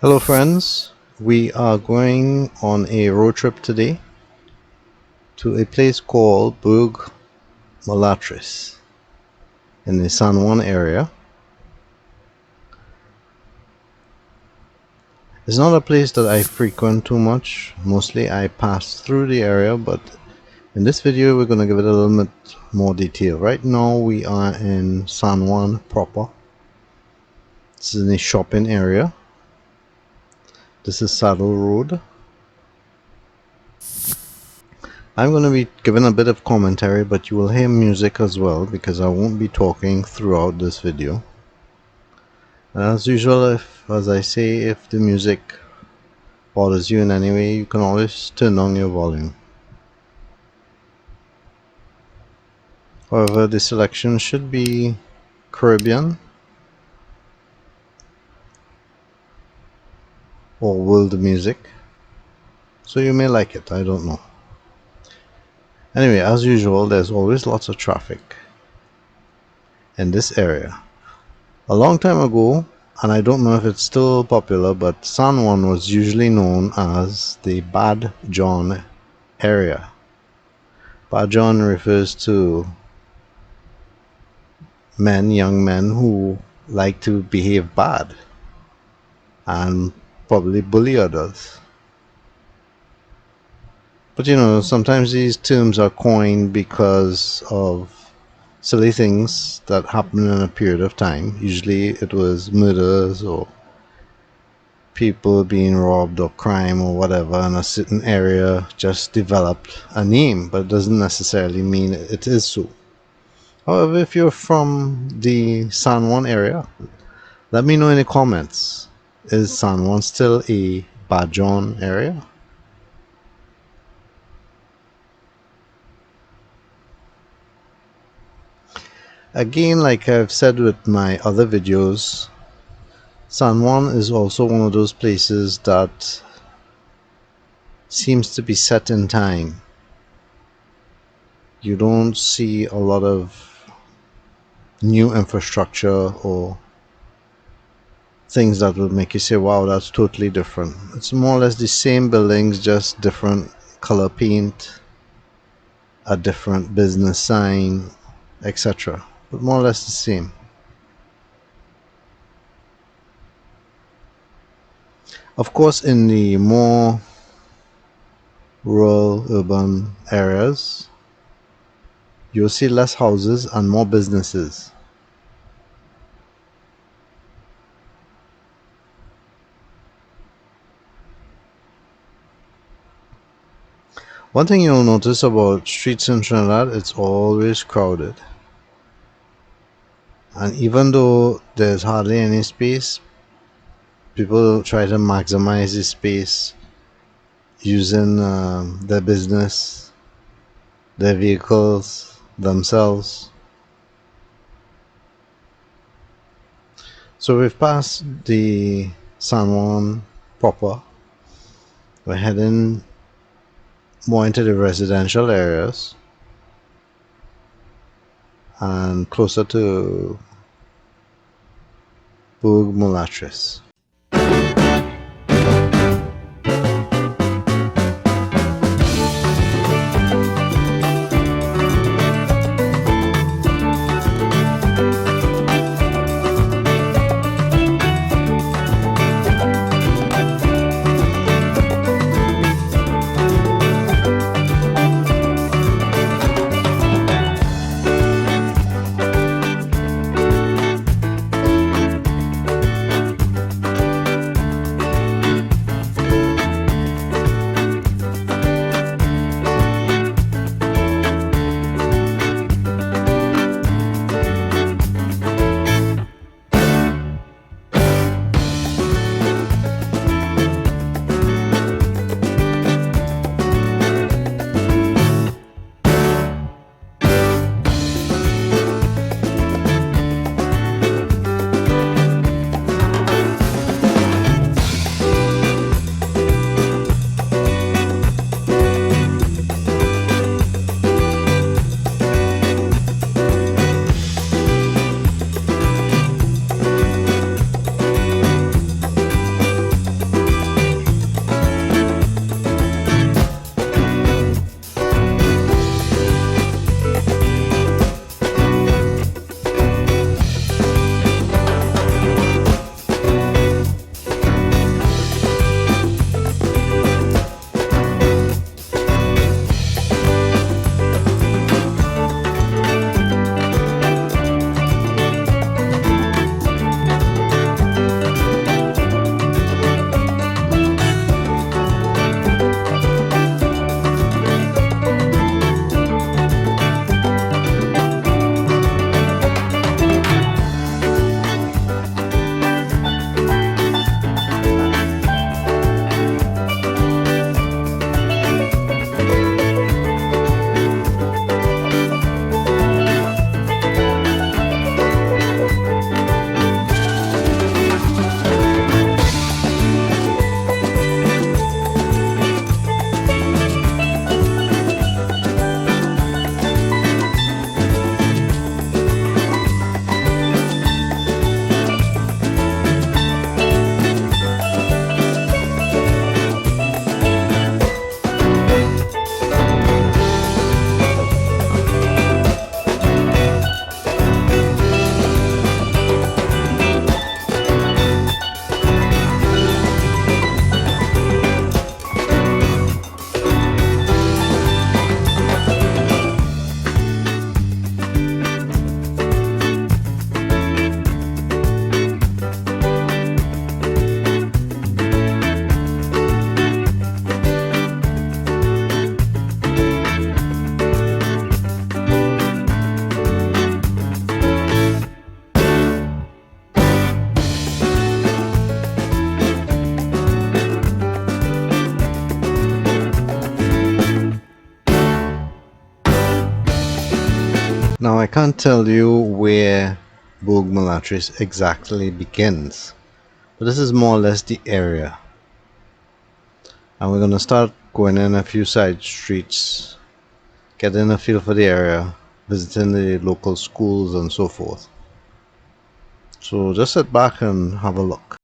Hello friends, we are going on a road trip today to a place called Bourg Mulatresse in the San Juan area. It's not a place that I frequent too much, mostly I pass through the area, but in this video we're going to give it a little bit more detail. Right now we are in San Juan proper. This is in a shopping area. This is Saddle Road. I'm going to be giving a bit of commentary, but you will hear music as well because I won't be talking throughout this video. And as usual, as I say, if the music bothers you in any way, you can always turn down your volume. However, the selection should be Caribbean or world music, so you may like it, I don't know. Anyway, as usual, there's always lots of traffic in this area. A long time ago, and I don't know if it's still popular, but San Juan was usually known as the Bad John area. Bad John refers to young men who like to behave bad and probably bully others. But you know, sometimes these terms are coined because of silly things that happen in a period of time. Usually it was murders or people being robbed or crime or whatever, and a certain area just developed a name, but it doesn't necessarily mean it is so. However, if you're from the San Juan area, let me know in the comments. Is San Juan still a Bad John area? Again, like I've said with my other videos, San Juan is also one of those places that seems to be set in time. You don't see a lot of new infrastructure or things that will make you say, wow, that's totally different. It's more or less the same buildings, just different color paint, a different business sign, etc. But more or less the same. Of course, in the more rural urban areas, you'll see less houses and more businesses. One thing you'll notice about streets in Trinidad, it's always crowded. And even though there's hardly any space, people try to maximize the space using their business, their vehicles, themselves. So we've passed the San Juan proper. We're heading more into the residential areas and closer to Bourg Mulatresse. Now I can't tell you where Bourg Mulatresse exactly begins, but this is more or less the area. And we're going to start going in a few side streets, getting a feel for the area, visiting the local schools and so forth. So just sit back and have a look.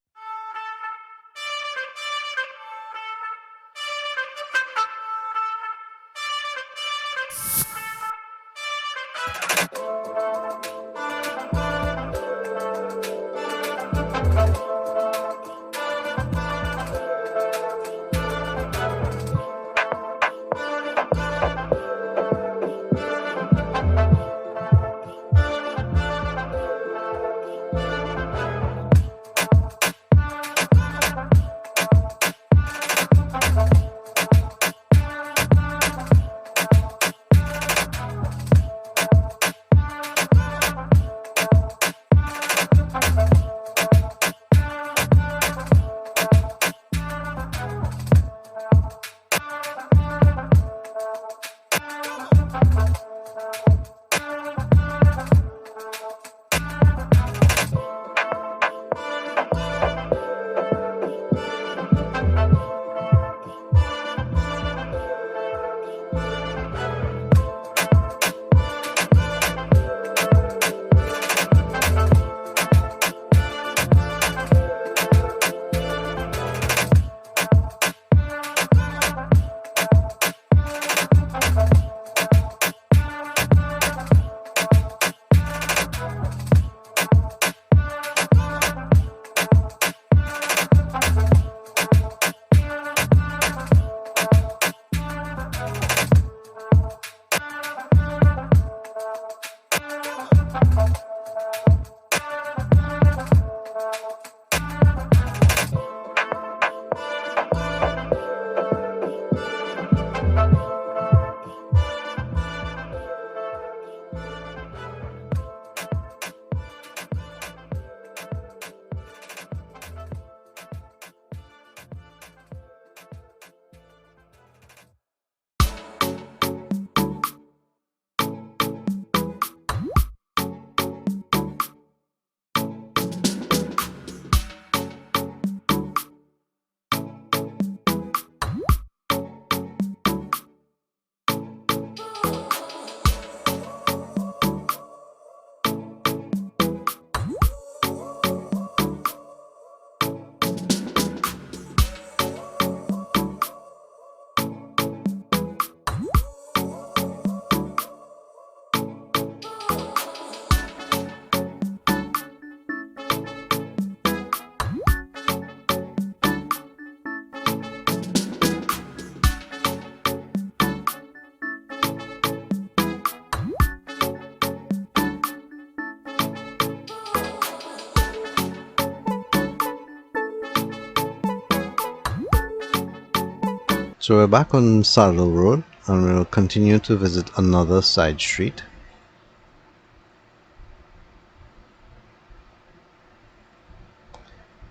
So we're back on Saddle Road and we'll continue to visit another side street.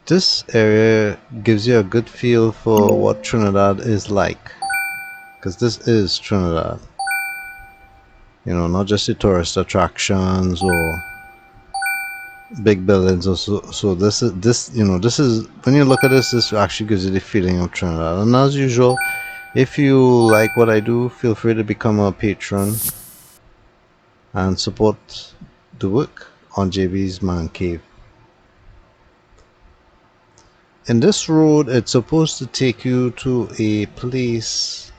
This area gives you a good feel for what Trinidad is like, because this is Trinidad. You know, not just the tourist attractions or big buildings or so this is when you look at this actually gives you the feeling of Trinidad. And as usual, if you like what I do, feel free to become a patron and support the work on JB's Man Cave. In this road, it's supposed to take you to a place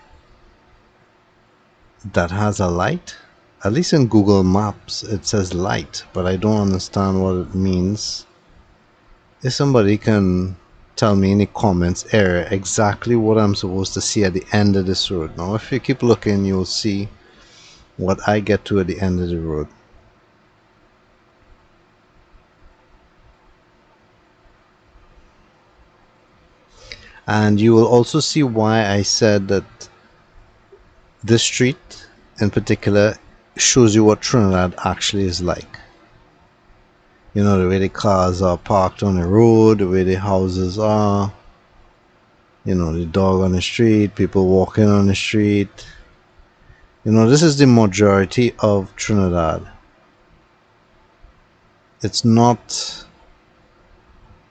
that has a light. At least in Google Maps it says light, but I don't understand what it means. If somebody can tell me in the comments area exactly what I'm supposed to see at the end of this road. Now if you keep looking, you'll see what I get to at the end of the road. And you will also see why I said that this street in particular shows you what Trinidad actually is like. You know, the way the cars are parked on the road, the way the houses are, you know, the dog on the street, people walking on the street. You know, this is the majority of Trinidad. It's not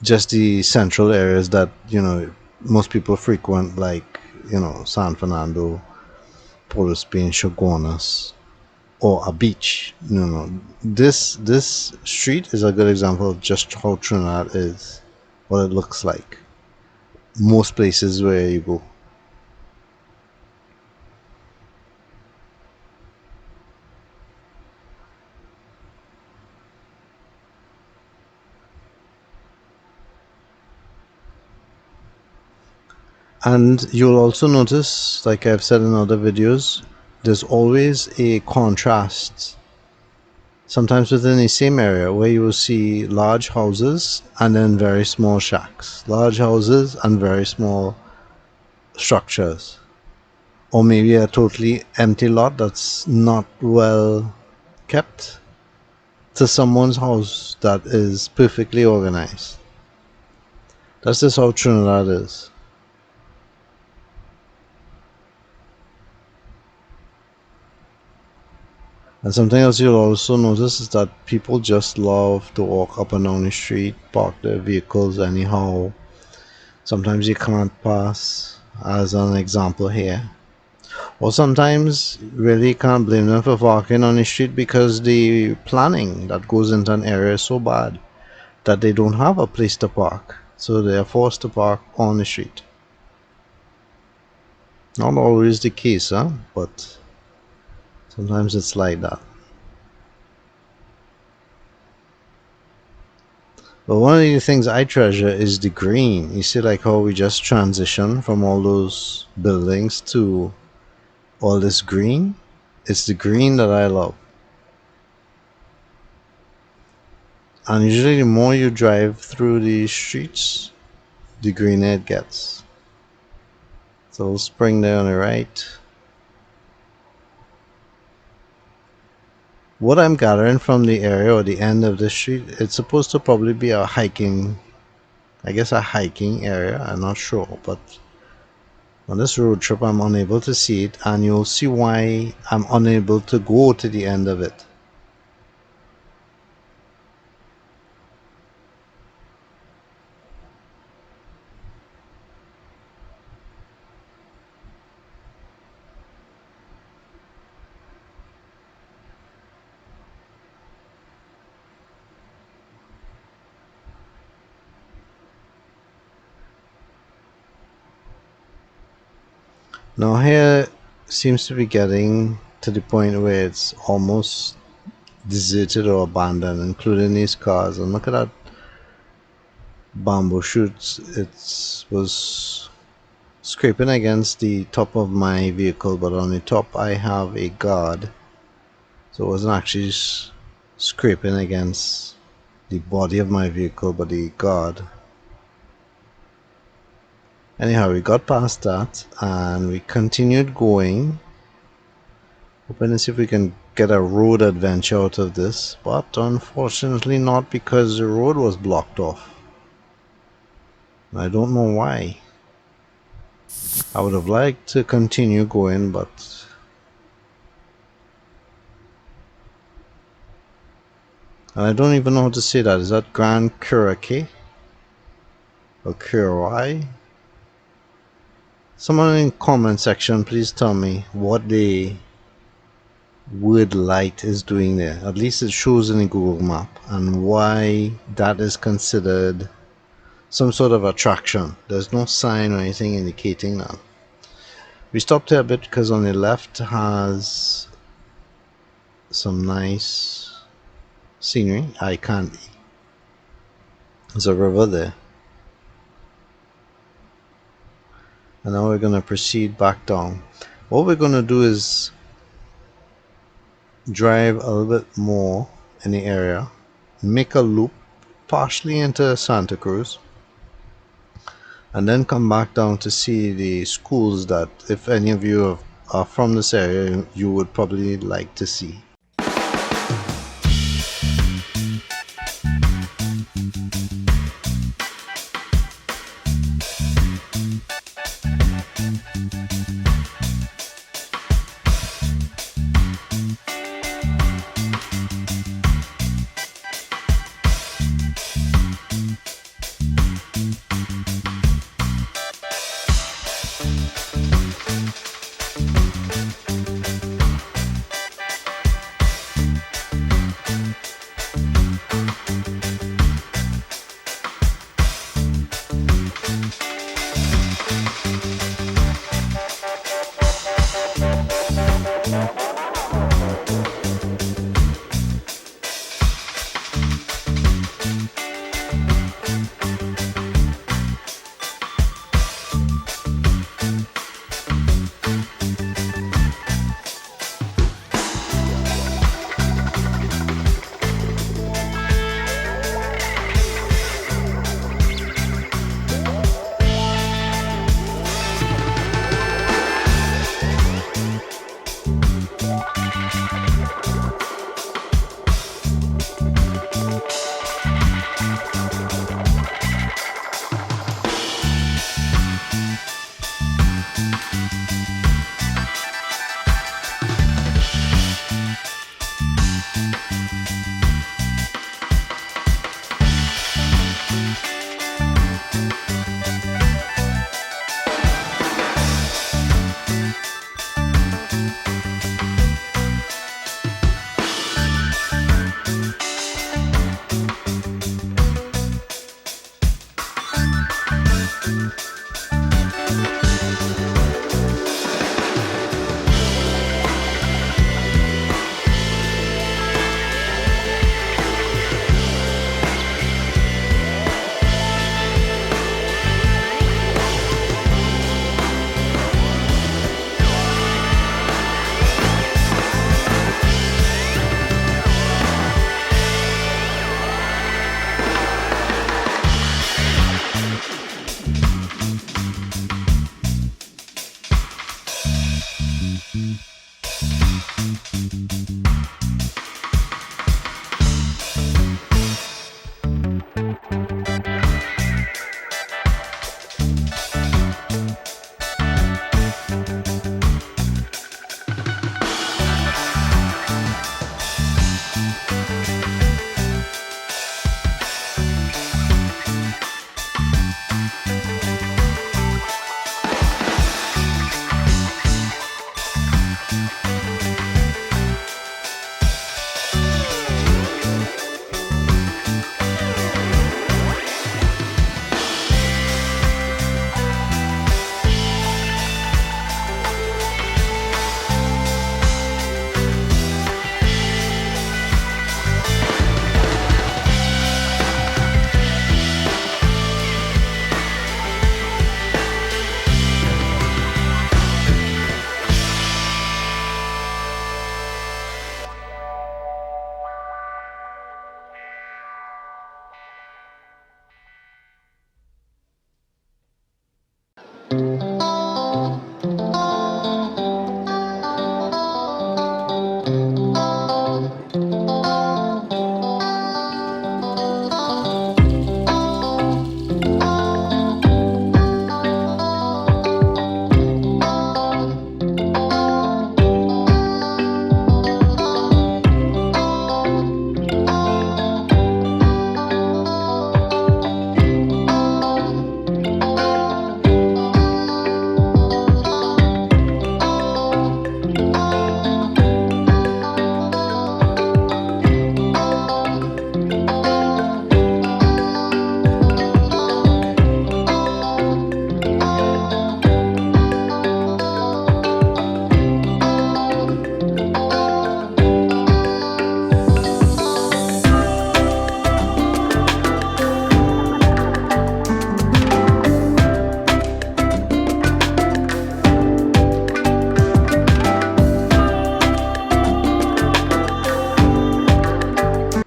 just the central areas that most people frequent, like San Fernando, Port of Spain, Chaguanas, or a beach. This street is a good example of just how Trinidad is, what it looks like. Most places where you go. And you'll also notice, like I've said in other videos, there's always a contrast, sometimes within the same area, where you will see large houses and then very small shacks, large houses and very small structures, or maybe a totally empty lot that's not well kept, to someone's house that is perfectly organized. That's just how Trinidad is. And something else you'll also notice is that people just love to walk up and down the street, park their vehicles anyhow. Sometimes you can't pass, as an example here. Or sometimes really can't blame them for parking on the street because the planning that goes into an area is so bad that they don't have a place to park. So they are forced to park on the street. Not always the case, huh? But sometimes it's like that. But one of the things I treasure is the green. You see, like how we just transition from all those buildings to all this green? It's the green that I love. And usually, the more you drive through these streets, the greener it gets. So, spring there on the right. What I'm gathering from the area or the end of the street, it's supposed to probably be a hiking, I guess a hiking area. I'm not sure, but on this road trip I'm unable to see it, and you'll see why I'm unable to go to the end of it. Now here seems to be getting to the point where it's almost deserted or abandoned, including these cars. And look at that bamboo shoots. It was scraping against the top of my vehicle, but on the top I have a guard, so it wasn't actually scraping against the body of my vehicle but the guard. Anyhow, we got past that and we continued going, hoping to see if we can get a road adventure out of this, but unfortunately not, because the road was blocked off. I don't know why. I would have liked to continue going, but and I don't even know how to say that. Is that Grand Curacaye or Curacaye? Someone in the comment section, please tell me what the word light is doing there. At least it shows in the Google map, and why that is considered some sort of attraction. There's no sign or anything indicating that. We stopped here a bit because on the left has some nice scenery. I can't. There's a river there. And now we're going to proceed back down. What we're going to do is drive a little bit more in the area, make a loop partially into Santa Cruz, and then come back down to see the schools that, if any of you are from this area, you would probably like to see.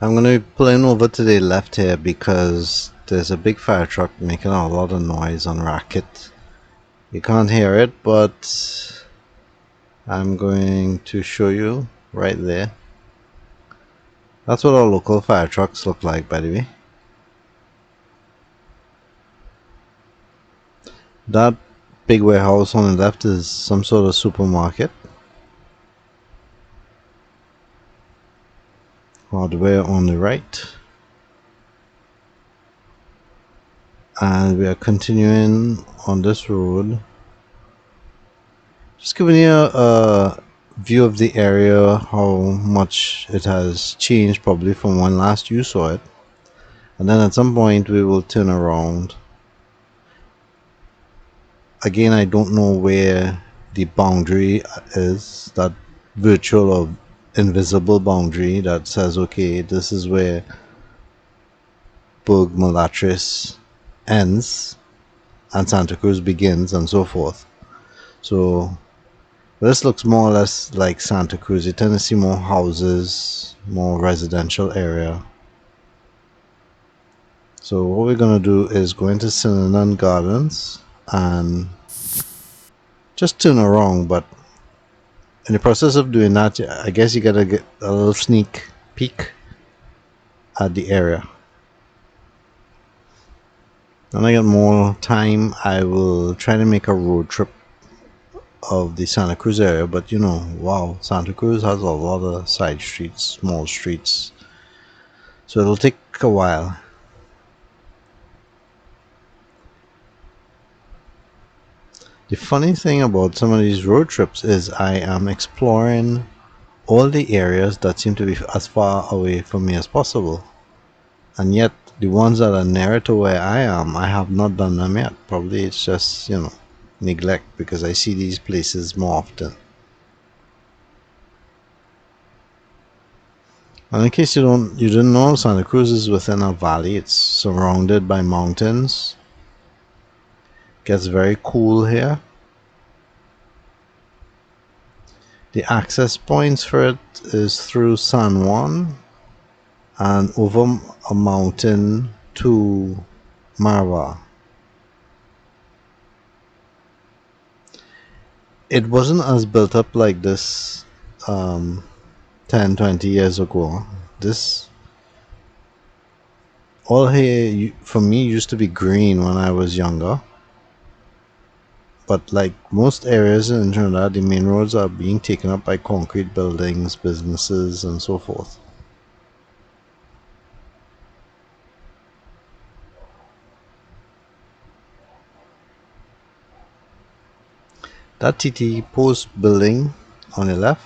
I'm going to be pulling over to the left here because there's a big fire truck making a lot of noise on racket. You can't hear it, but I'm going to show you right there. That's what our local fire trucks look like, by the way. That big warehouse on the left is some sort of supermarket. Hardware on the right. And we are continuing on this road Just giving you a view of the area, how much it has changed probably from when last you saw it. And then at some point we will turn around. Again, I don't know where the boundary is, that virtual or invisible boundary that says, okay, this is where Bourg Mulatresse ends and Santa Cruz begins, and so forth. So this looks more or less like Santa Cruz. You tend to see more houses, more residential area. So what we're going to do is go into Cinnamon Gardens and just turn around, but in the process of doing that, I guess you gotta get a little sneak peek at the area. When I get more time, I will try to make a road trip of the Santa Cruz area, but you know, wow, Santa Cruz has a lot of side streets, small streets, so it'll take a while. The funny thing about some of these road trips is I am exploring all the areas that seem to be as far away from me as possible, and yet the ones that are nearer to where I am, I have not done them yet. Probably it's just, you know, neglect, because I see these places more often. And in case you didn't know, Santa Cruz is within a valley. It's surrounded by mountains. Gets very cool here. The access points for it is through San Juan and over a mountain to Marva. It wasn't as built up like this 10-20 years ago. This all here for me used to be green when I was younger, but like most areas in Trinidad, the main roads are being taken up by concrete buildings, businesses, and so forth. That TT post building on the left,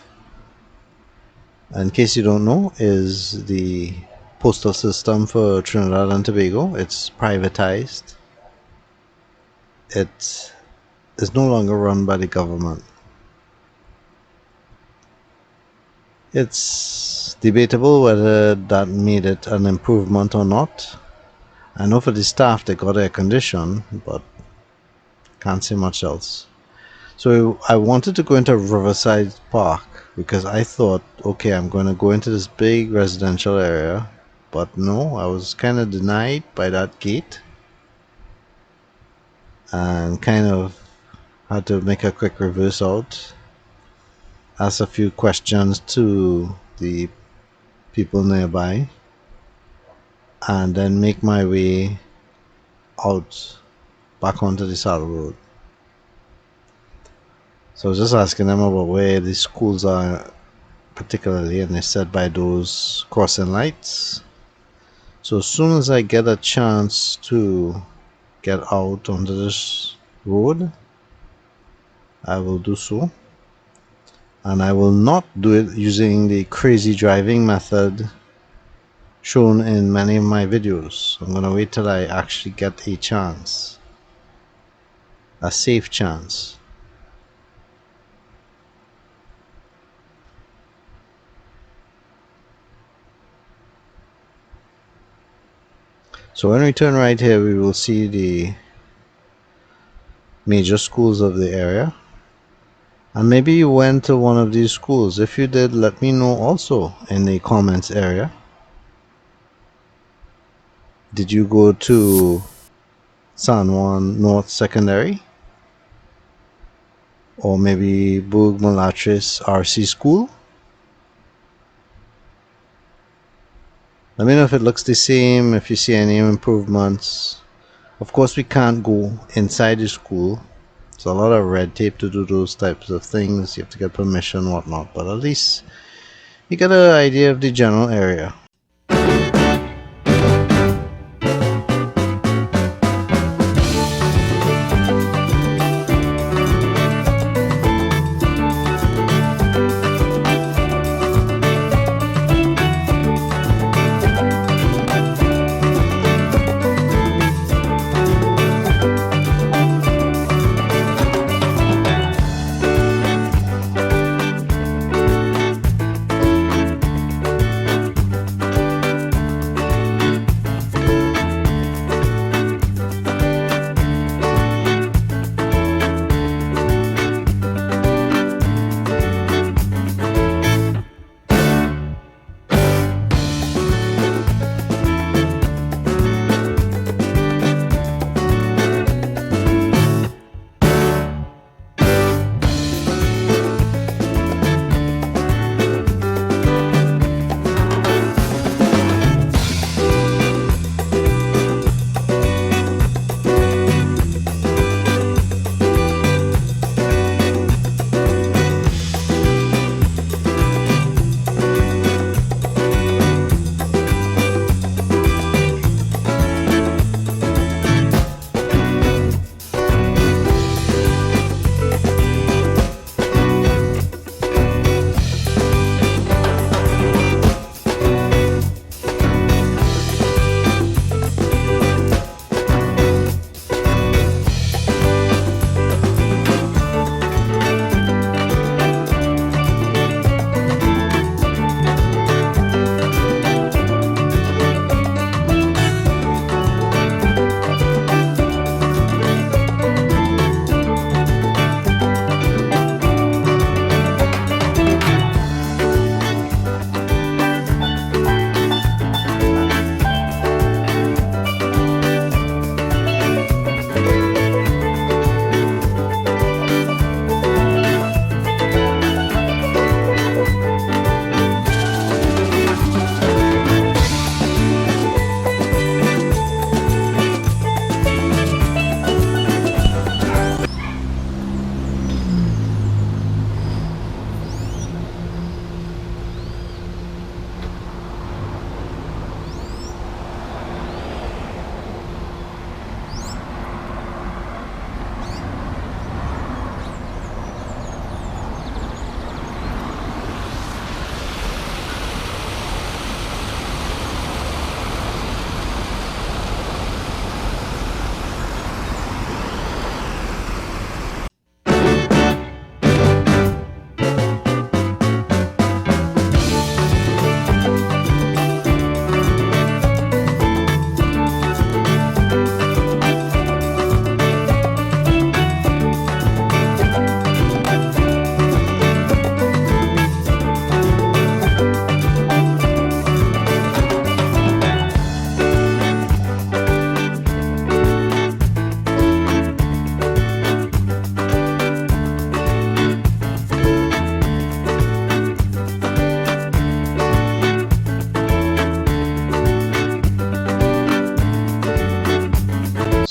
in case you don't know, is the postal system for Trinidad and Tobago. It's privatized. It is no longer run by the government. It's debatable whether that made it an improvement or not. I know for the staff they got air condition, but can't say much else. So I wanted to go into Riverside Park because I thought, okay, I'm going to go into this big residential area, but no, I was kind of denied by that gate and kind of had to make a quick reverse out, ask a few questions to the people nearby, and then make my way out back onto the saddle road. So I was just asking them about where the schools are particularly, and they said by those crossing lights. So as soon as I get a chance to get out onto this road, I will do so. And I will not do it using the crazy driving method shown in many of my videos. I'm going to wait till I actually get a chance, a safe chance. So when we turn right here, we will see the major schools of the area. And maybe you went to one of these schools. If you did, let me know also in the comments area. Did you go to San Juan North Secondary? Or maybe Bourg Mulatresse RC School? Let me know if it looks the same, if you see any improvements. Of course, we can't go inside the school. It's a lot of red tape to do those types of things. You have to get permission, whatnot. But at least you get an idea of the general area.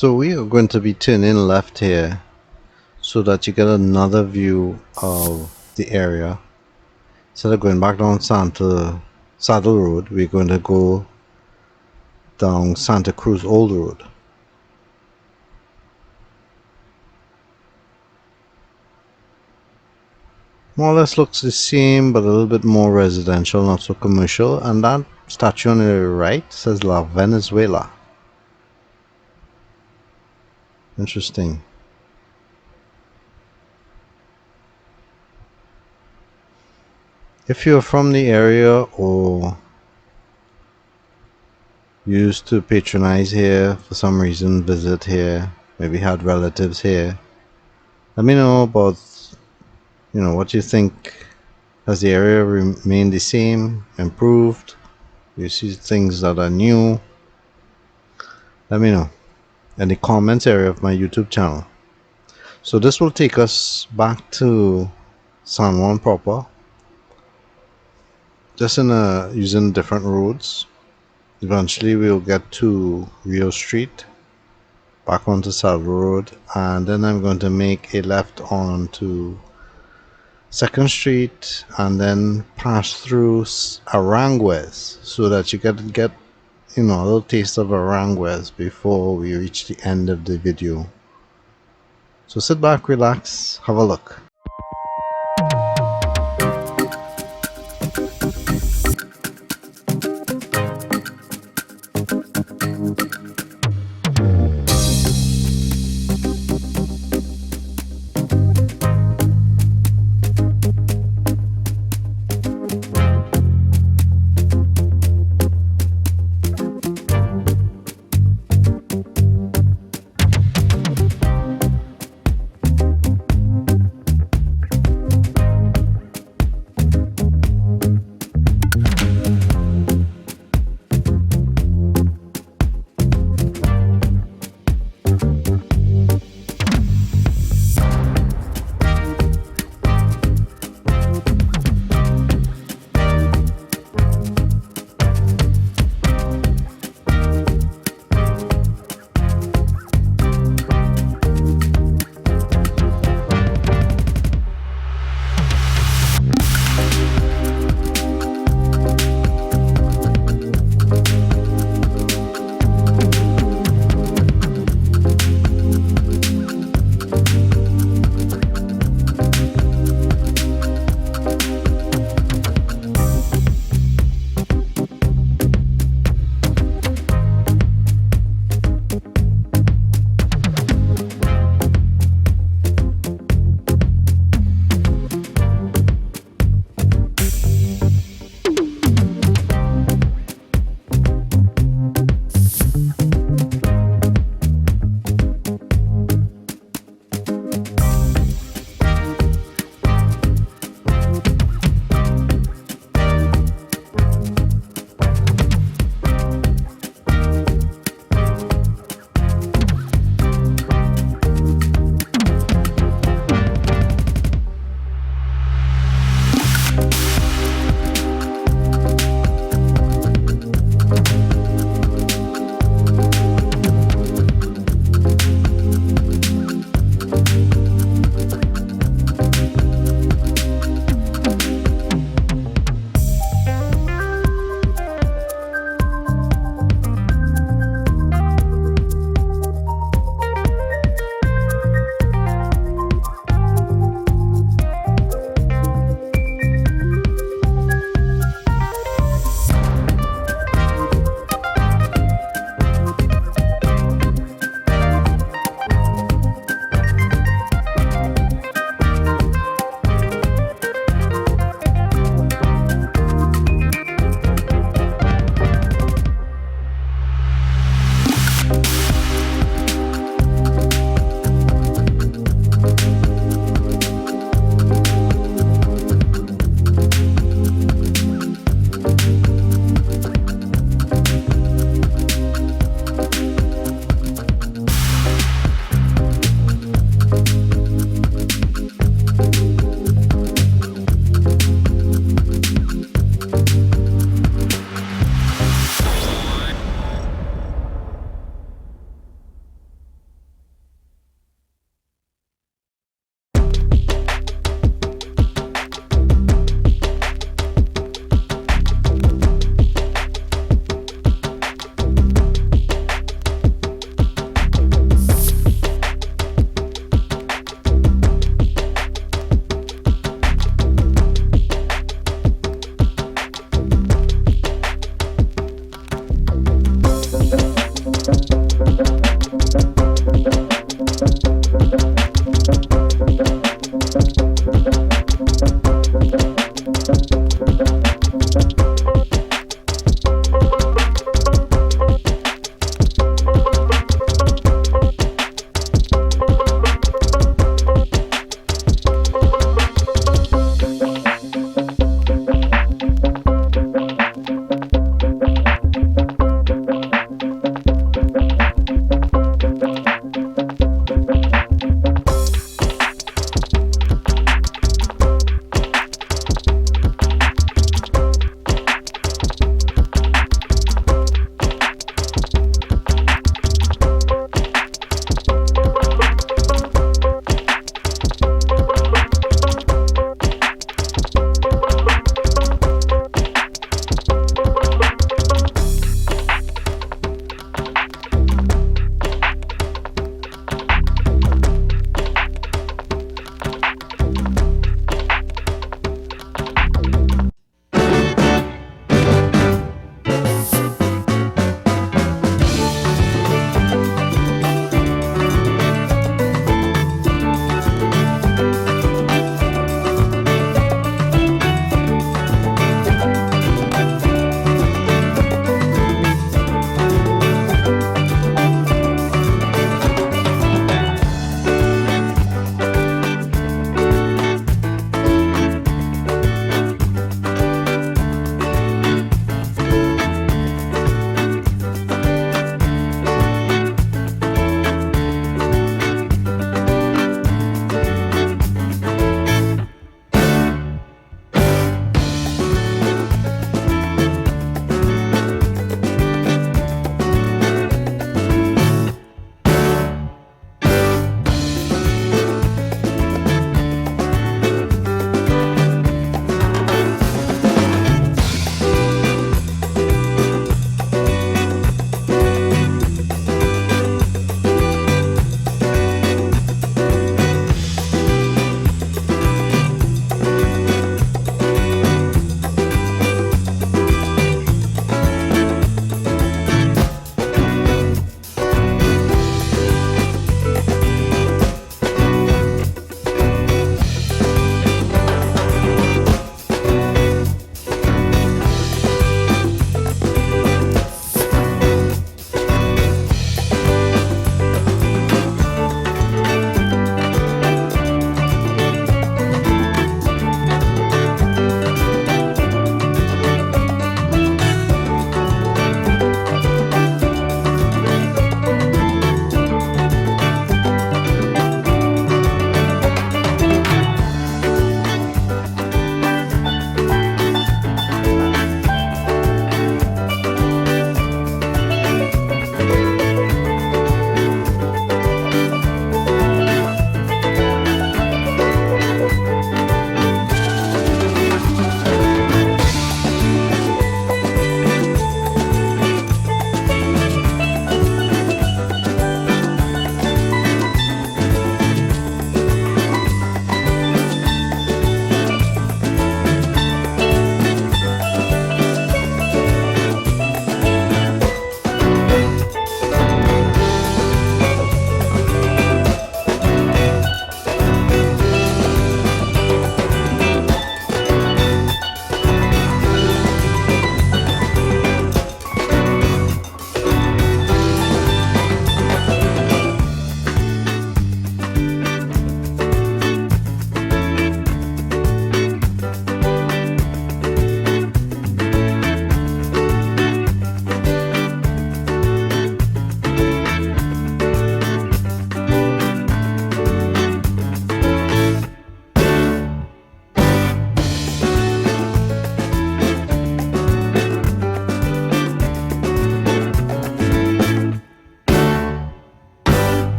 So we are going to be turning left here so that you get another view of the area. Instead of going back down Saddle Road, we're going to go down Santa Cruz Old Road. More or less looks the same, but a little bit more residential, not so commercial. And that statue on the right says La Venezuela. Interesting. If you're from the area or used to patronize here for some reason, visit here, maybe had relatives here, let me know about, what you think. Has the area remained the same, improved? You see things that are new? Let me know in the comments area of my YouTube channel. So this will take us back to San Juan proper, just using different roads. Eventually we'll get to Rio Street, back onto Saddle Road, and then I'm going to make a left onto 2nd Street and then pass through Aranguez so that you get a little taste of Aranguez before we reach the end of the video. So sit back, relax, have a look.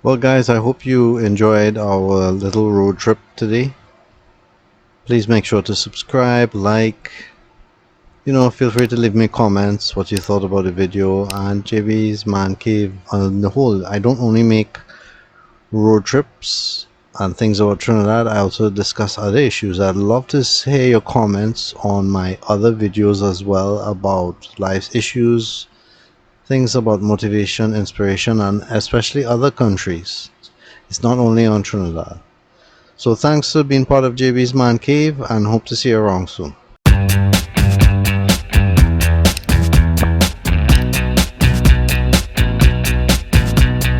Well, guys, I hope you enjoyed our little road trip today. Please make sure to subscribe, like, feel free to leave me comments what you thought about the video and JB's Man Cave on the whole. I don't only make road trips and things about Trinidad, I also discuss other issues. I'd love to hear your comments on my other videos as well about life's issues, things about motivation, inspiration, and especially other countries. It's not only on Trinidad. So thanks for being part of JB's Man Cave and hope to see you around soon.